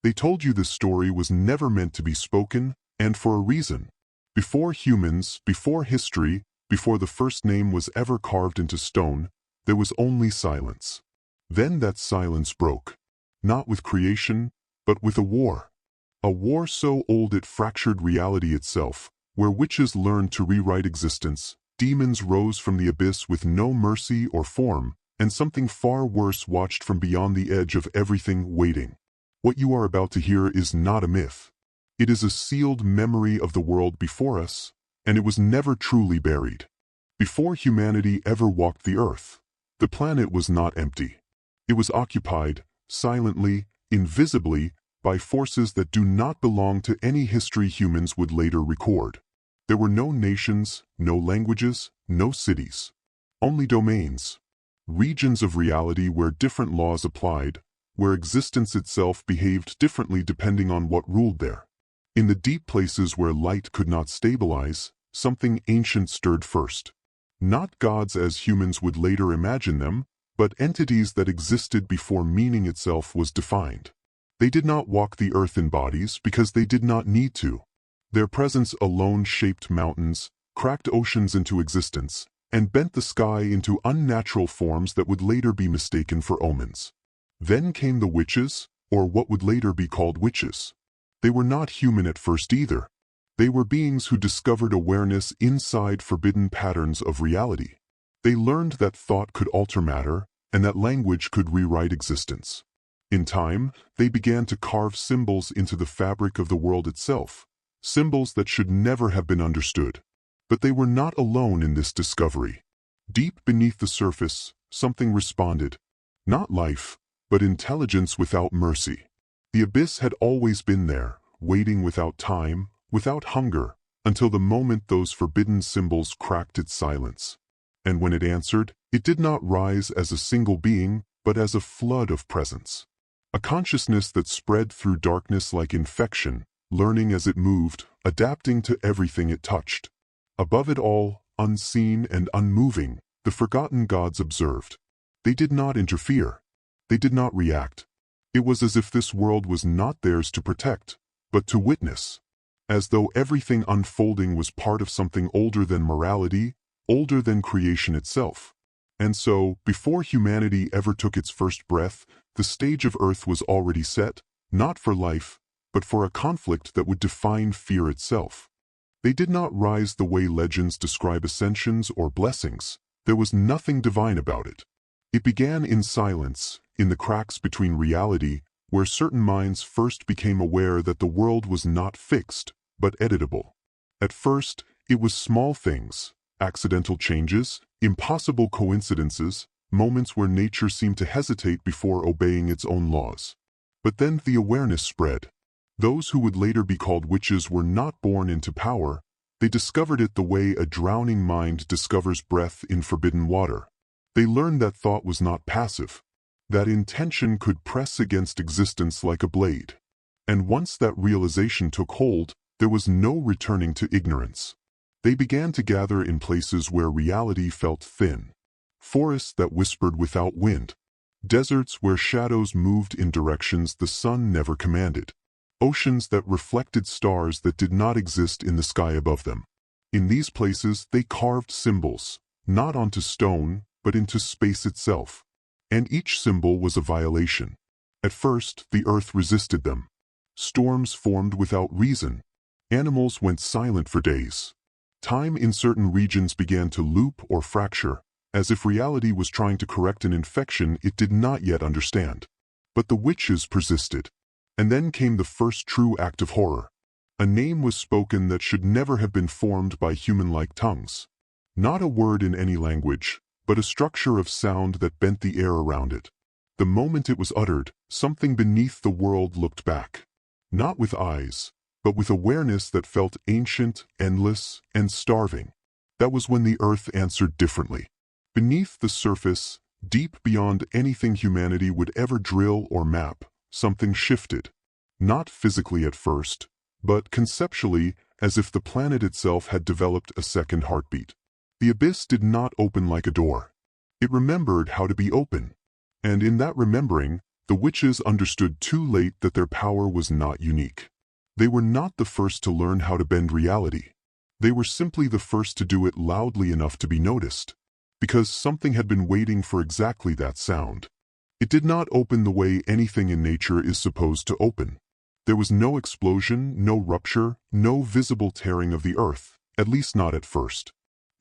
They told you this story was never meant to be spoken, and for a reason. Before humans, before history, before the first name was ever carved into stone, there was only silence. Then that silence broke. Not with creation, but with a war. A war so old it fractured reality itself, where witches learned to rewrite existence, demons rose from the abyss with no mercy or form, and something far worse watched from beyond the edge of everything, waiting. What you are about to hear is not a myth. It is a sealed memory of the world before us, and it was never truly buried. Before humanity ever walked the earth, the planet was not empty. It was occupied, silently, invisibly, by forces that do not belong to any history humans would later record. There were no nations, no languages, no cities. Only domains. Regions of reality where different laws applied, where existence itself behaved differently depending on what ruled there. In the deep places where light could not stabilize, something ancient stirred first. Not gods as humans would later imagine them, but entities that existed before meaning itself was defined. They did not walk the earth in bodies because they did not need to. Their presence alone shaped mountains, cracked oceans into existence, and bent the sky into unnatural forms that would later be mistaken for omens. Then came the witches, or what would later be called witches. They were not human at first either. They were beings who discovered awareness inside forbidden patterns of reality. They learned that thought could alter matter, and that language could rewrite existence. In time, they began to carve symbols into the fabric of the world itself, symbols that should never have been understood. But they were not alone in this discovery. Deep beneath the surface, something responded. Not life, but intelligence without mercy. The abyss had always been there, waiting without time, without hunger, until the moment those forbidden symbols cracked its silence. And when it answered, it did not rise as a single being, but as a flood of presence. A consciousness that spread through darkness like infection, learning as it moved, adapting to everything it touched. Above it all, unseen and unmoving, the forgotten gods observed. They did not interfere. They did not react. It was as if this world was not theirs to protect, but to witness. As though everything unfolding was part of something older than morality, older than creation itself. And so, before humanity ever took its first breath, the stage of Earth was already set, not for life, but for a conflict that would define fear itself. They did not rise the way legends describe ascensions or blessings. There was nothing divine about it. It began in silence, in the cracks between reality, where certain minds first became aware that the world was not fixed, but editable. At first, it was small things, accidental changes, impossible coincidences, moments where nature seemed to hesitate before obeying its own laws. But then the awareness spread. Those who would later be called witches were not born into power. They discovered it the way a drowning mind discovers breath in forbidden water. They learned that thought was not passive, that intention could press against existence like a blade. And once that realization took hold, there was no returning to ignorance. They began to gather in places where reality felt thin. Forests that whispered without wind. Deserts where shadows moved in directions the sun never commanded. Oceans that reflected stars that did not exist in the sky above them. In these places they carved symbols, not onto stone, but into space itself. And each symbol was a violation. At first, the earth resisted them. Storms formed without reason. Animals went silent for days. Time in certain regions began to loop or fracture, as if reality was trying to correct an infection it did not yet understand. But the witches persisted. And then came the first true act of horror. A name was spoken that should never have been formed by human-like tongues. Not a word in any language, but a structure of sound that bent the air around it. The moment it was uttered, something beneath the world looked back. Not with eyes, but with awareness that felt ancient, endless, and starving. That was when the earth answered differently. Beneath the surface, deep beyond anything humanity would ever drill or map, something shifted. Not physically at first, but conceptually, as if the planet itself had developed a second heartbeat. The abyss did not open like a door. It remembered how to be open. And in that remembering, The witches understood too late that their power was not unique. They were not the first to learn how to bend reality. They were simply the first to do it loudly enough to be noticed, because something had been waiting for exactly that sound. It did not open the way anything in nature is supposed to open. There was no explosion, no rupture, no visible tearing of the earth, at least not at first.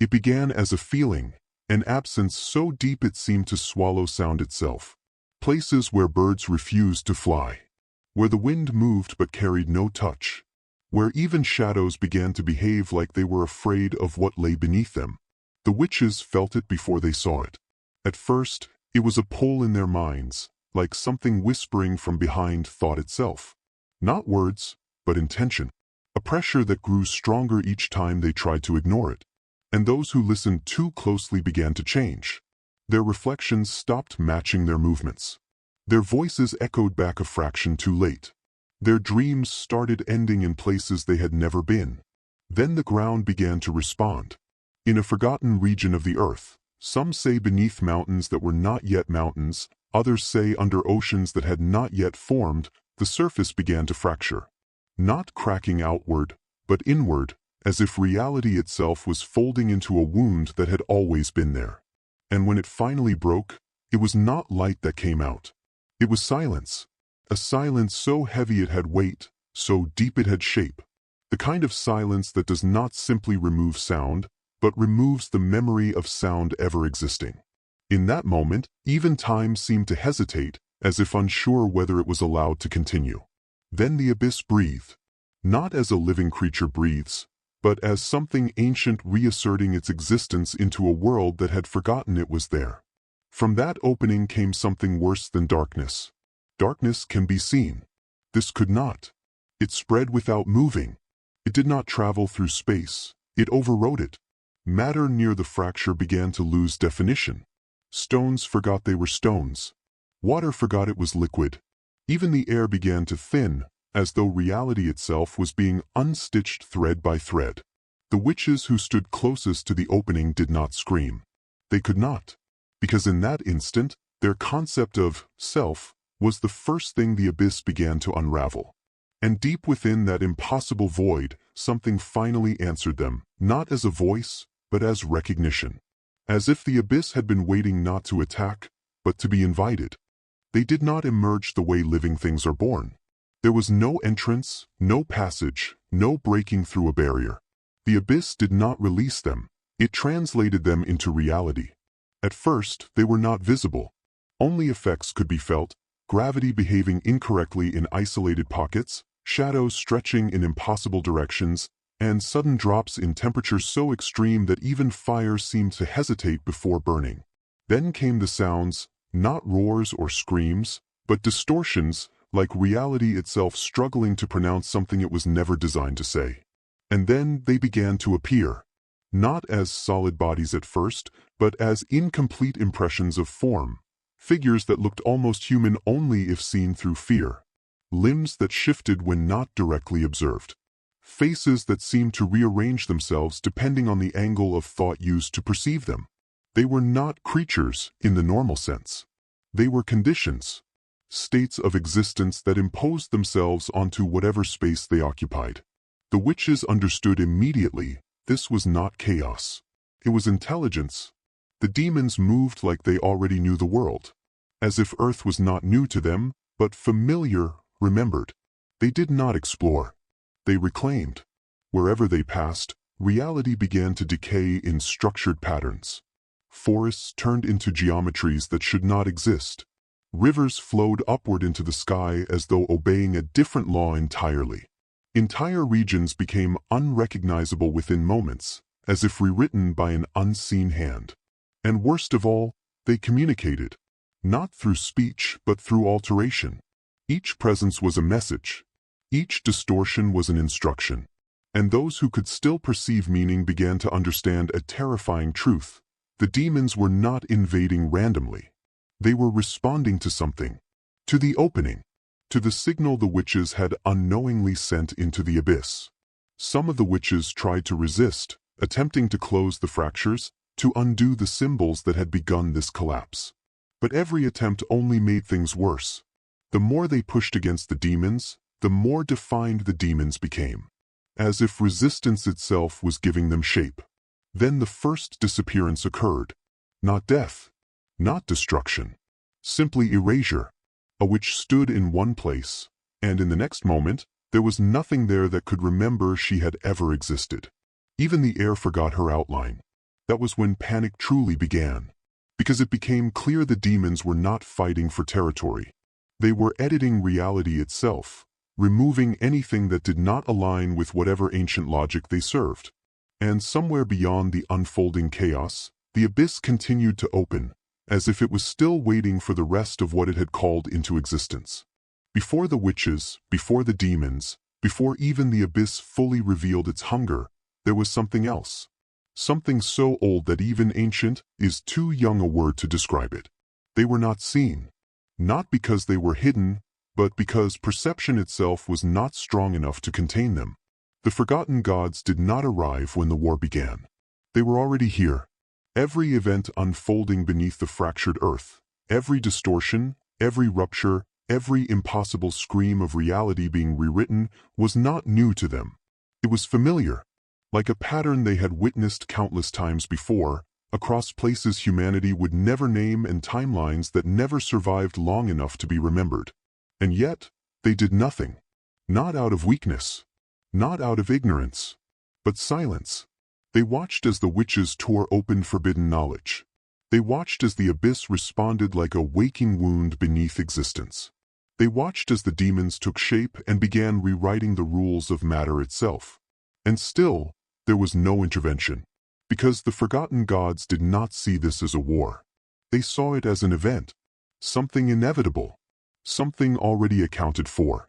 It began as a feeling, an absence so deep it seemed to swallow sound itself. Places where birds refused to fly, where the wind moved but carried no touch, where even shadows began to behave like they were afraid of what lay beneath them. The witches felt it before they saw it. At first, it was a pull in their minds, like something whispering from behind thought itself. Not words, but intention. A pressure that grew stronger each time they tried to ignore it. And those who listened too closely began to change. Their reflections stopped matching their movements. Their voices echoed back a fraction too late. Their dreams started ending in places they had never been. Then the ground began to respond. In a forgotten region of the earth, some say beneath mountains that were not yet mountains, others say under oceans that had not yet formed, the surface began to fracture. Not cracking outward, but inward, as if reality itself was folding into a wound that had always been there. And when it finally broke, it was not light that came out. It was silence. A silence so heavy it had weight, so deep it had shape. The kind of silence that does not simply remove sound, but removes the memory of sound ever existing. In that moment, even time seemed to hesitate, as if unsure whether it was allowed to continue. Then the abyss breathed. Not as a living creature breathes, but as something ancient reasserting its existence into a world that had forgotten it was there. From that opening came something worse than darkness. Darkness can be seen. This could not. It spread without moving. It did not travel through space. It overrode it. Matter near the fracture began to lose definition. Stones forgot they were stones. Water forgot it was liquid. Even the air began to thin, as though reality itself was being unstitched thread by thread. The witches who stood closest to the opening did not scream. They could not, because in that instant, their concept of self was the first thing the abyss began to unravel. And deep within that impossible void, something finally answered them, not as a voice, but as recognition. As if the abyss had been waiting not to attack, but to be invited. They did not emerge the way living things are born. There was no entrance, no passage, no breaking through a barrier. The abyss did not release them. It translated them into reality. At first, they were not visible. Only effects could be felt, gravity behaving incorrectly in isolated pockets, shadows stretching in impossible directions, and sudden drops in temperature so extreme that even fire seemed to hesitate before burning. Then came the sounds, not roars or screams, but distortions, like reality itself struggling to pronounce something it was never designed to say. And then they began to appear, not as solid bodies at first, but as incomplete impressions of form, figures that looked almost human only if seen through fear, limbs that shifted when not directly observed, faces that seemed to rearrange themselves depending on the angle of thought used to perceive them. They were not creatures in the normal sense. They were conditions, states of existence that imposed themselves onto whatever space they occupied. The witches understood immediately this was not chaos. It was intelligence. The demons moved like they already knew the world, as if Earth was not new to them, but familiar, remembered. They did not explore. They reclaimed. Wherever they passed, reality began to decay in structured patterns. Forests turned into geometries that should not exist. Rivers flowed upward into the sky as though obeying a different law entirely. Entire regions became unrecognizable within moments, as if rewritten by an unseen hand. And worst of all, they communicated, not through speech but through alteration. Each presence was a message. Each distortion was an instruction. And those who could still perceive meaning began to understand a terrifying truth. The demons were not invading randomly. They were responding to something, to the opening, to the signal the witches had unknowingly sent into the abyss. Some of the witches tried to resist, attempting to close the fractures, to undo the symbols that had begun this collapse. But every attempt only made things worse. The more they pushed against the demons, the more defined the demons became, as if resistance itself was giving them shape. Then the first disappearance occurred. Not death, not destruction, simply erasure. A witch stood in one place, and in the next moment, there was nothing there that could remember she had ever existed. Even the air forgot her outline. That was when panic truly began, because it became clear the demons were not fighting for territory. They were editing reality itself, removing anything that did not align with whatever ancient logic they served. And somewhere beyond the unfolding chaos, the abyss continued to open, as if it was still waiting for the rest of what it had called into existence. Before the witches, before the demons, before even the abyss fully revealed its hunger, there was something else. Something so old that even ancient is too young a word to describe it. They were not seen. Not because they were hidden, but because perception itself was not strong enough to contain them. The forgotten gods did not arrive when the war began. They were already here. Every event unfolding beneath the fractured earth, every distortion, every rupture, every impossible scream of reality being rewritten was not new to them. It was familiar, like a pattern they had witnessed countless times before, across places humanity would never name and timelines that never survived long enough to be remembered. And yet, they did nothing. Not out of weakness, not out of ignorance, but silence. They watched as the witches tore open forbidden knowledge. They watched as the abyss responded like a waking wound beneath existence. They watched as the demons took shape and began rewriting the rules of matter itself. And still, there was no intervention, because the forgotten gods did not see this as a war. They saw it as an event, something inevitable, something already accounted for.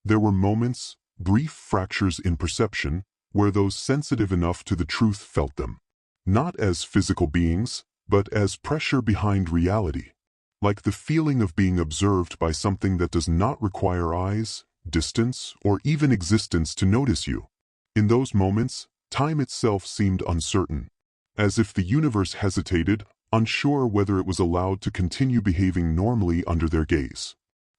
There were moments, brief fractures in perception, where those sensitive enough to the truth felt them, not as physical beings, but as pressure behind reality, like the feeling of being observed by something that does not require eyes, distance, or even existence to notice you. In those moments, time itself seemed uncertain, as if the universe hesitated, unsure whether it was allowed to continue behaving normally under their gaze.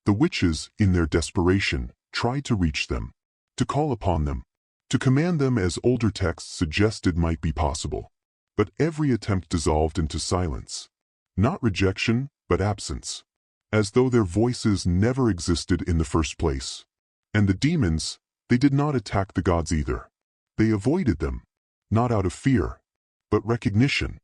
The witches, in their desperation, tried to reach them, to call upon them, to command them as older texts suggested might be possible. But every attempt dissolved into silence. Not rejection, but absence. As though their voices never existed in the first place. And the demons, they did not attack the gods either. They avoided them, not out of fear, but recognition.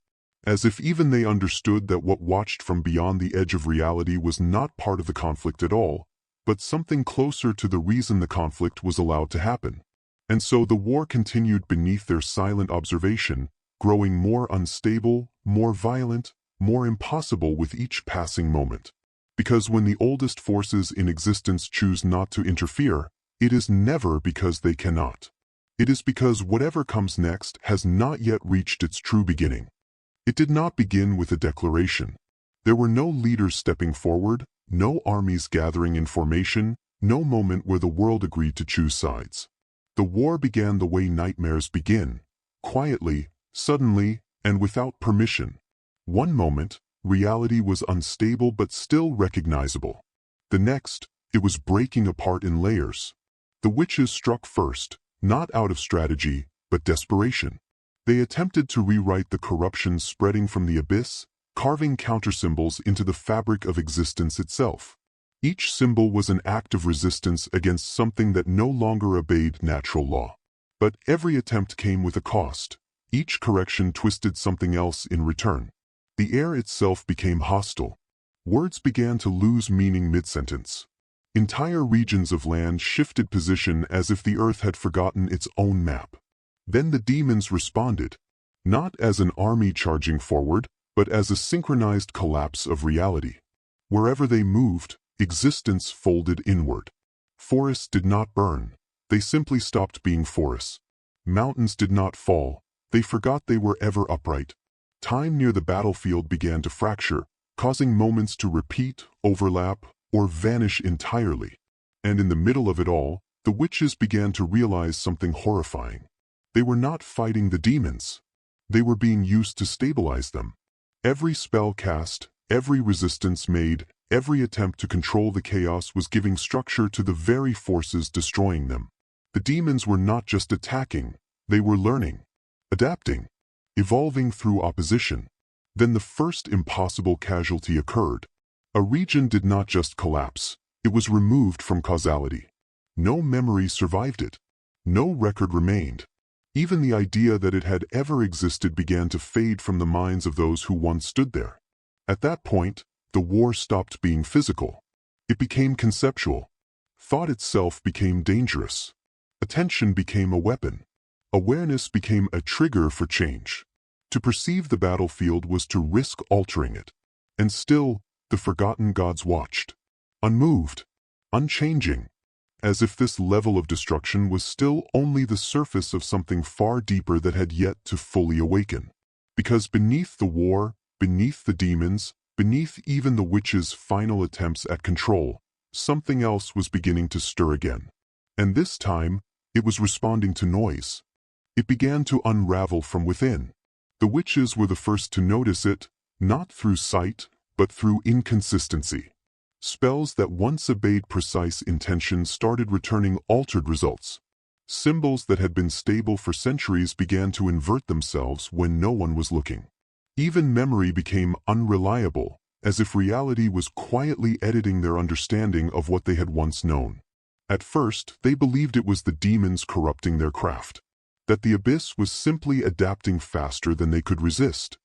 As if even they understood that what watched from beyond the edge of reality was not part of the conflict at all, but something closer to the reason the conflict was allowed to happen. And so the war continued beneath their silent observation, growing more unstable, more violent, more impossible with each passing moment. Because when the oldest forces in existence choose not to interfere, it is never because they cannot. It is because whatever comes next has not yet reached its true beginning. It did not begin with a declaration. There were no leaders stepping forward, no armies gathering in formation, no moment where the world agreed to choose sides. The war began the way nightmares begin, quietly, suddenly, and without permission. One moment, reality was unstable but still recognizable. The next, it was breaking apart in layers. The witches struck first, not out of strategy, but desperation. They attempted to rewrite the corruption spreading from the abyss, carving countersymbols into the fabric of existence itself. Each symbol was an act of resistance against something that no longer obeyed natural law. But every attempt came with a cost. Each correction twisted something else in return. The air itself became hostile. Words began to lose meaning mid-sentence. Entire regions of land shifted position as if the earth had forgotten its own map. Then the demons responded, not as an army charging forward, but as a synchronized collapse of reality. Wherever they moved, existence folded inward. Forests did not burn. They simply stopped being forests. Mountains did not fall. They forgot they were ever upright. Time near the battlefield began to fracture, causing moments to repeat, overlap, or vanish entirely. And in the middle of it all, the witches began to realize something horrifying. They were not fighting the demons. They were being used to stabilize them. Every spell cast, every resistance made, Every attempt to control the chaos was giving structure to the very forces destroying them. The demons were not just attacking, they were learning, adapting, evolving through opposition. Then the first impossible casualty occurred. A region did not just collapse, it was removed from causality. No memory survived it. No record remained. Even the idea that it had ever existed began to fade from the minds of those who once stood there. At that point, the war stopped being physical. It became conceptual. Thought itself became dangerous. Attention became a weapon. Awareness became a trigger for change. To perceive the battlefield was to risk altering it. And still, the forgotten gods watched. Unmoved. Unchanging. As if this level of destruction was still only the surface of something far deeper that had yet to fully awaken. Because beneath the war, beneath the demons, beneath even the witches' final attempts at control, something else was beginning to stir again. And this time, it was responding to noise. It began to unravel from within. The witches were the first to notice it, not through sight, but through inconsistency. Spells that once obeyed precise intentions started returning altered results. Symbols that had been stable for centuries began to invert themselves when no one was looking. Even memory became unreliable, as if reality was quietly editing their understanding of what they had once known. At first, they believed it was the demons corrupting their craft, that the abyss was simply adapting faster than they could resist.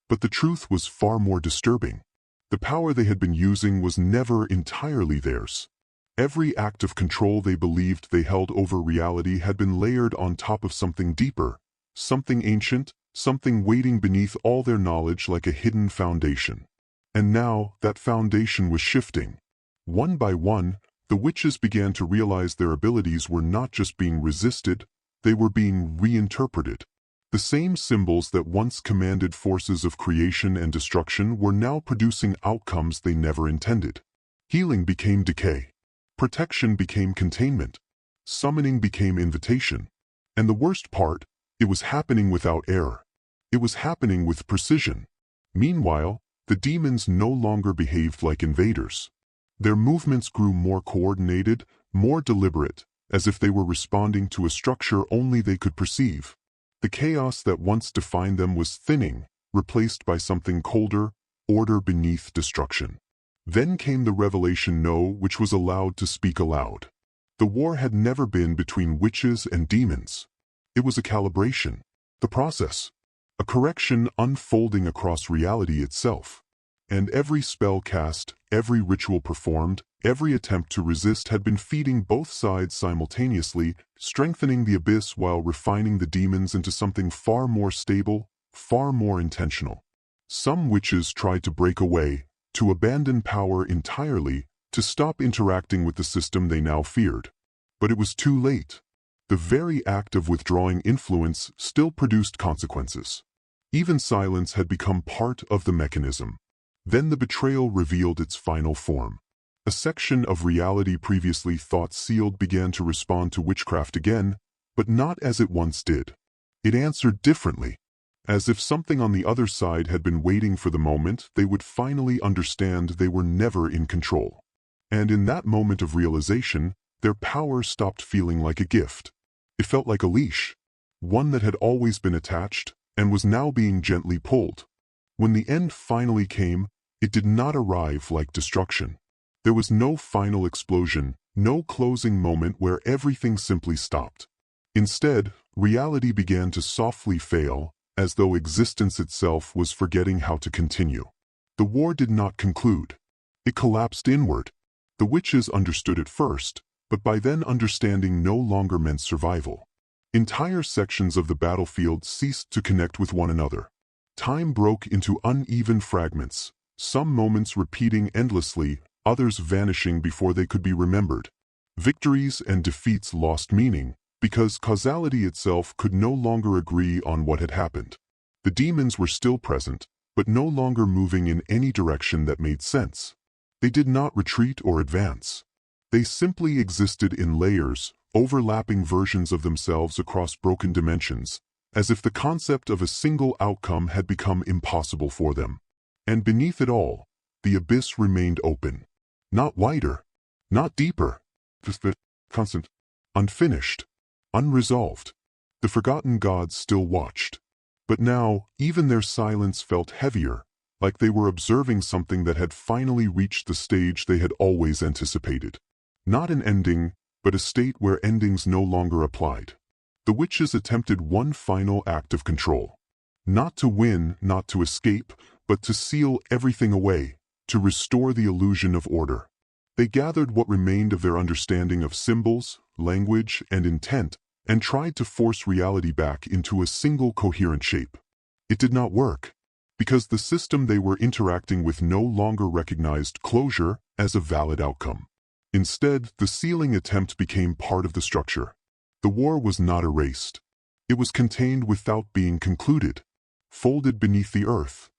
But the truth was far more disturbing. The power they had been using was never entirely theirs. Every act of control they believed they held over reality had been layered on top of something deeper, something ancient, something waiting beneath all their knowledge like a hidden foundation. And now, that foundation was shifting. One by one, the witches began to realize their abilities were not just being resisted, they were being reinterpreted. The same symbols that once commanded forces of creation and destruction were now producing outcomes they never intended. Healing became decay. Protection became containment. Summoning became invitation. And the worst part, it was happening without error. It was happening with precision. Meanwhile, the demons no longer behaved like invaders. Their movements grew more coordinated, more deliberate, as if they were responding to a structure only they could perceive. The chaos that once defined them was thinning, replaced by something colder, order beneath destruction. Then came the revelation which was allowed to speak aloud. The war had never been between witches and demons. It was a calibration, the process, a correction unfolding across reality itself. And every spell cast, every ritual performed, every attempt to resist had been feeding both sides simultaneously, strengthening the abyss while refining the demons into something far more stable, far more intentional. Some witches tried to break away, to abandon power entirely, to stop interacting with the system they now feared. But it was too late. The very act of withdrawing influence still produced consequences. Even silence had become part of the mechanism. Then the betrayal revealed its final form. A section of reality previously thought sealed began to respond to witchcraft again, but not as it once did. It answered differently, as if something on the other side had been waiting for the moment they would finally understand they were never in control. And in that moment of realization, their power stopped feeling like a gift. It felt like a leash, one that had always been attached and was now being gently pulled. When the end finally came, it did not arrive like destruction. There was no final explosion, no closing moment where everything simply stopped. Instead, reality began to softly fail, as though existence itself was forgetting how to continue. The war did not conclude. It collapsed inward. The witches understood it first, but by then understanding no longer meant survival. Entire sections of the battlefield ceased to connect with one another. Time broke into uneven fragments, some moments repeating endlessly, others vanishing before they could be remembered. Victories and defeats lost meaning, because causality itself could no longer agree on what had happened. The demons were still present, but no longer moving in any direction that made sense. They did not retreat or advance. They simply existed in layers, overlapping versions of themselves across broken dimensions, as if the concept of a single outcome had become impossible for them. And beneath it all, the abyss remained open. Not wider, not deeper, just constant, unfinished, unresolved. The forgotten gods still watched. But now, even their silence felt heavier, like they were observing something that had finally reached the stage they had always anticipated. Not an ending, but a state where endings no longer applied. The witches attempted one final act of control. Not to win, not to escape, but to seal everything away, to restore the illusion of order. They gathered what remained of their understanding of symbols, language, and intent, and tried to force reality back into a single coherent shape. It did not work, because the system they were interacting with no longer recognized closure as a valid outcome. Instead, the sealing attempt became part of the structure. The war was not erased. It was contained without being concluded, folded beneath the earth,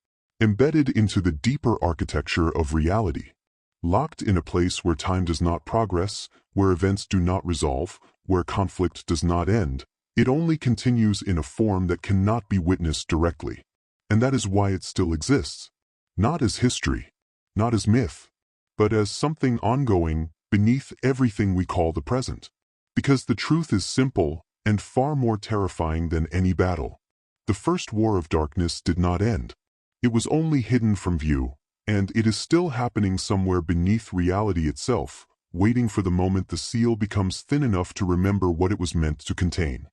embedded into the deeper architecture of reality, locked in a place where time does not progress, where events do not resolve, where conflict does not end. It only continues in a form that cannot be witnessed directly. And that is why it still exists. Not as history, not as myth, but as something ongoing beneath everything we call the present. Because the truth is simple and far more terrifying than any battle. The first war of darkness did not end. It was only hidden from view, and it is still happening somewhere beneath reality itself, waiting for the moment the seal becomes thin enough to remember what it was meant to contain.